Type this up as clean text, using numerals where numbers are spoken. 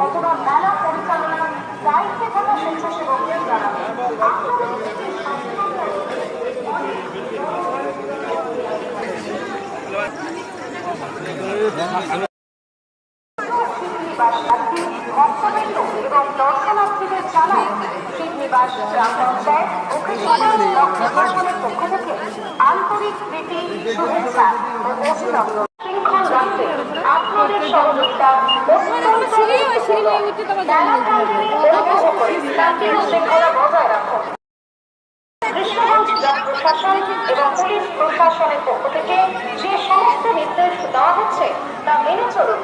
অথবা মেলা পরিচালনার দায়িত্বে থাকা স্বেচ্ছাসেবকদের জানাবে এবং দর্শনার্থীদের জানায় শ্রীনিবাস গ্রাম পঞ্চায়েত ও কৃষকের প্রশাসনের পক্ষ থেকে আন্তরিক প্রীতি শুভেচ্ছা ও অভিনন্দন। শৃঙ্খল রাখতে আপনাদের সহযোগিতা শৃঙ্খলা বজায় রাখুন। কৃষ্ণগঞ্জ জেলা প্রশাসন এবং পুলিশ প্রশাসনের পক্ষ থেকে যে সমস্ত নির্দেশ দেওয়া হচ্ছে তা মেনে চলুন।